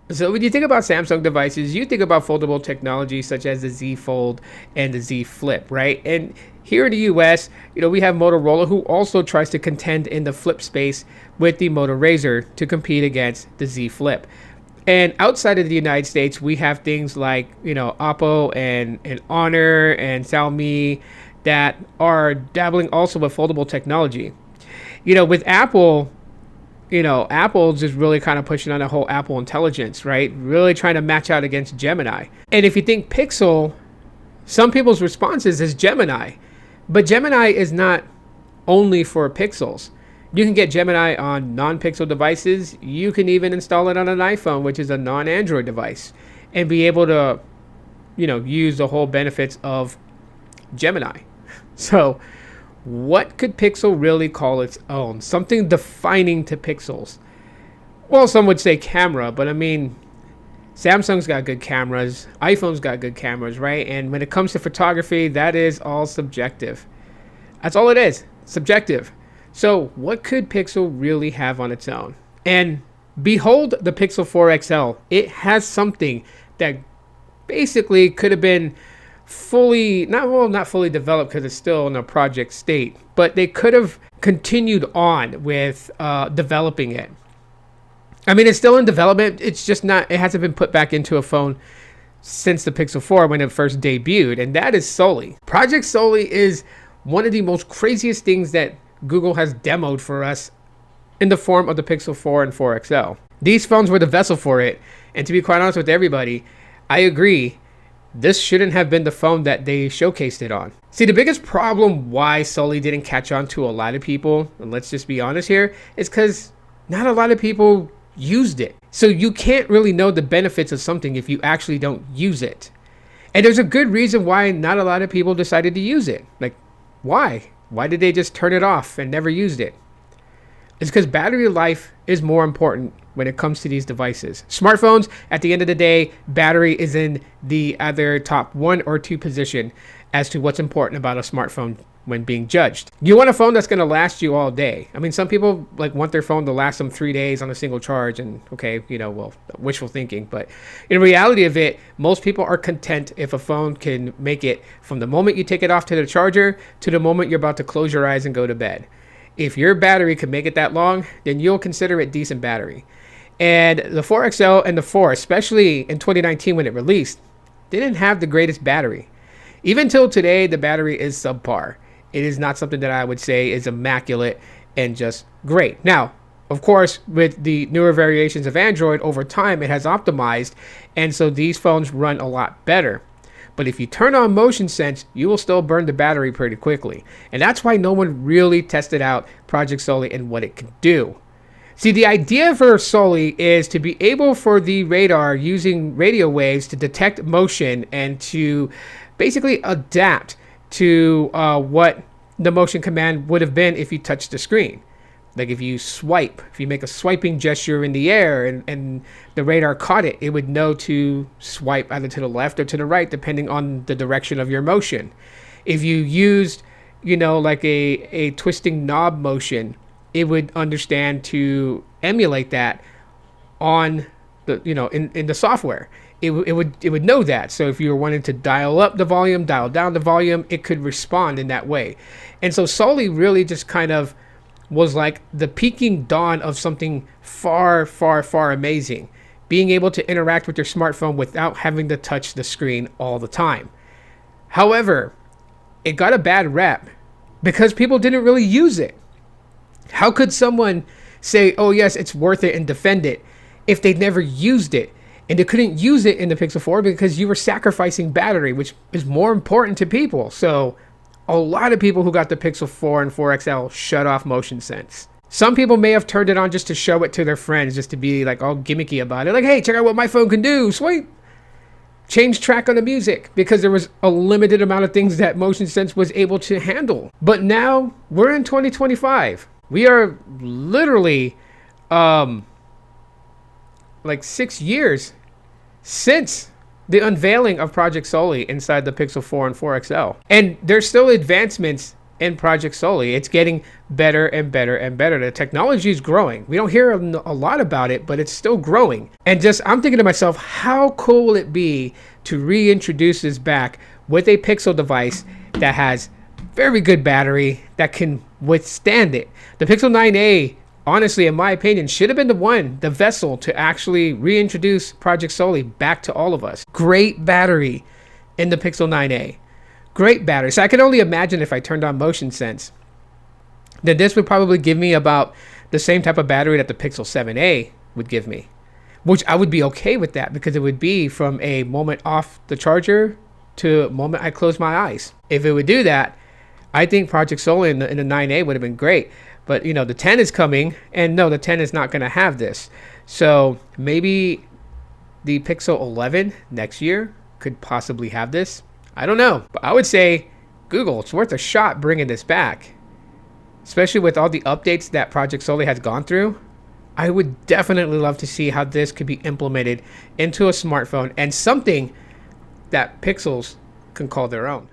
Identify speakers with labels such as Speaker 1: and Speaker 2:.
Speaker 1: So when you think about Samsung devices, you think about foldable technology such as the Z Fold and the Z Flip, right? And here in the US, we have Motorola, who also tries to contend in the flip space with the Moto Razr to compete against the Z Flip. And outside of the United States, we have things like, Oppo and Honor and Xiaomi that are dabbling also with foldable technology. With Apple, Apple's just really kind of pushing on the whole Apple Intelligence, right? Really trying to match out against Gemini. And if you think Pixel, some people's responses is Gemini. But Gemini is not only for Pixels. You can get Gemini on non-Pixel devices. You can even install it on an iPhone, which is a non-Android device, and be able to, use the whole benefits of Gemini. So what could Pixel really call its own? Something defining to Pixels. Well, some would say camera, but I mean, Samsung's got good cameras. iPhone's got good cameras, right? And when it comes to photography, that is all subjective. That's all it is, subjective. So what could Pixel really have on its own? And behold the Pixel 4 XL. It has something that basically could have been not fully developed because it's still in a project state, but they could have continued on with developing it. I mean, it's still in development. It's just not, it hasn't been put back into a phone since the Pixel 4 when it first debuted, and that is Soli. Project Soli is one of the most craziest things that Google has demoed for us in the form of the Pixel 4 and 4 XL. These phones were the vessel for it, and to be quite honest with everybody, I agree. This shouldn't have been the phone that they showcased it on. See, the biggest problem why Soli didn't catch on to a lot of people, and let's just be honest here, is because not a lot of people used it. So you can't really know the benefits of something if you actually don't use it. And there's a good reason why not a lot of people decided to use it. Like, why? Why did they just turn it off and never used it? It's because battery life is more important when it comes to these devices. Smartphones, at the end of the day, battery is in the either top 1 or 2 position as to what's important about a smartphone when being judged. You want a phone that's going to last you all day. I mean, some people want their phone to last them 3 days on a single charge, and okay, wishful thinking. But in reality of it, most people are content if a phone can make it from the moment you take it off to the charger to the moment you're about to close your eyes and go to bed. If your battery can make it that long, then you'll consider it decent battery. And the 4XL and the 4, especially in 2019 when it released, didn't have the greatest battery. Even till today, the battery is subpar. It is not something that I would say is immaculate and just great. Now, of course, with the newer variations of Android, over time it has optimized, and so these phones run a lot better. But if you turn on motion sense, you will still burn the battery pretty quickly. And that's why no one really tested out Project Soli and what it can do. See, the idea for Soli is to be able for the radar using radio waves to detect motion and to basically adapt to what the motion command would have been if you touched the screen. Like if you swipe, if you make a swiping gesture in the air and the radar caught it, it would know to swipe either to the left or to the right, depending on the direction of your motion. If you used, like a twisting knob motion, it would understand to emulate that on the, in the software. It would know that. So if you were wanting to dial up the volume, dial down the volume, it could respond in that way. And so Soli really just kind of was like the peaking dawn of something far, far, far amazing. Being able to interact with your smartphone without having to touch the screen all the time. However, it got a bad rep because people didn't really use it. How could someone say, oh yes, it's worth it and defend it if they'd never used it? And they couldn't use it in the Pixel 4 because you were sacrificing battery, which is more important to people. So a lot of people who got the Pixel 4 and 4 XL shut off motion sense. Some people may have turned it on just to show it to their friends, just to be like all gimmicky about it. Like, hey, check out what my phone can do. Sweet. Change track on the music because there was a limited amount of things that motion sense was able to handle. But now we're in 2025. We are literally like 6 years since the unveiling of Project Soli inside the Pixel 4 and 4 XL. And there's still advancements in Project Soli. It's getting better and better and better. The technology is growing. We don't hear a lot about it, but it's still growing. And just, I'm thinking to myself, how cool will it be to reintroduce this back with a Pixel device that has very good battery that can withstand it. The Pixel 9a, honestly, in my opinion, should have been the vessel to actually reintroduce Project Soli back to all of us. Great battery in the Pixel 9a. Great battery. So I can only imagine if I turned on motion sense, then this would probably give me about the same type of battery that the Pixel 7a would give me, which I would be okay with that, because it would be from a moment off the charger to a moment I close my eyes. If it would do that, I think Project Soli in the 9a would have been great. But you know, the 10 is coming, and no, the 10 is not going to have this. So maybe the Pixel 11 next year could possibly have this. I don't know, but I would say Google, it's worth a shot bringing this back, especially with all the updates that Project Soli has gone through. I would definitely love to see how this could be implemented into a smartphone and something that Pixels can call their own.